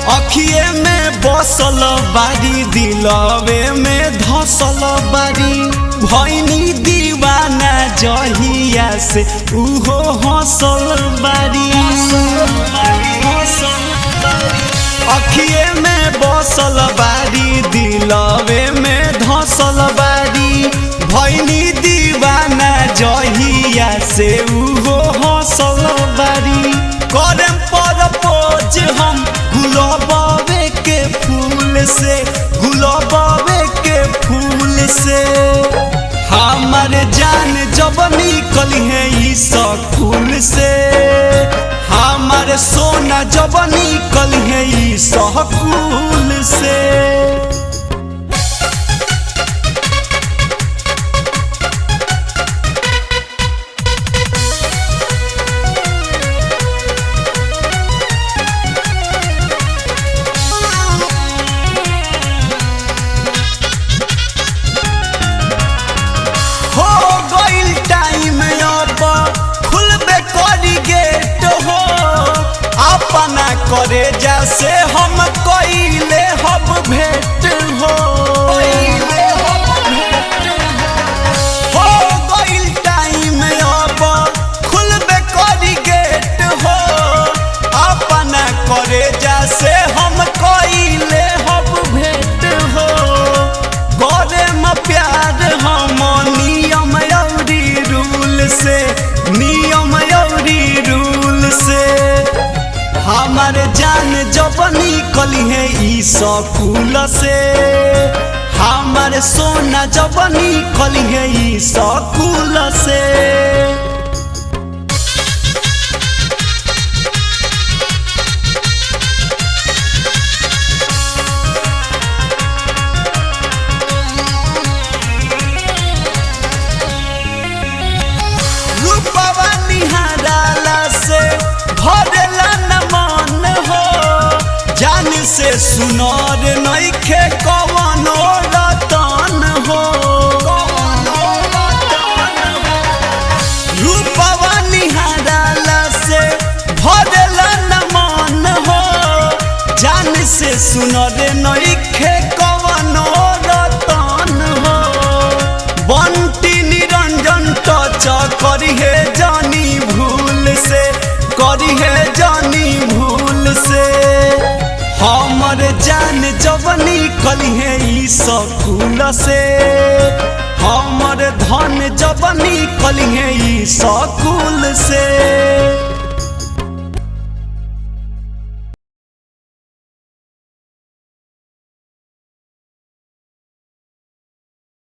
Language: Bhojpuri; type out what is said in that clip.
अखिए में बसल बारी दिलवे में धसल बारी भैनी दीवाना जहिया से उहो हसल बारी। अखिए में बसल बारी दिलवे में धसल बारी भैनी दीवाना जहिया से उहो हसल बारी। करम परपोज हम गुलाबे के फूल से गुलाबे के फूल से हमार जान जब निकली है इस फूल से हमारे सोना जब निकली है इस फूल से। करे जैसे हम कइले हम भेंट हो गइल टाइम अब खुलबे करी गेट हो अपना करे जैसे हम कइले हम भेंट हो। करे में प्यार हम नियम अउरी रूल से नियम अउरी रूल से हमारे जान जब निकली है इस फूल से हमारे सोना जब निकली है इस फूल से। रूपवा निहाराला से भरेला जान से सुनर नइखे कवनो रतन हो। रूपवा निहाराला से भरेला न मन हो जान से सुनर नइखे कवनो रतन हो। बंटी निरंजन टच करी है जानी भूल से करी है जानी भूल से हमर जान जब निकली है इस फूल से हमर धन जब निकली है इस फूल से।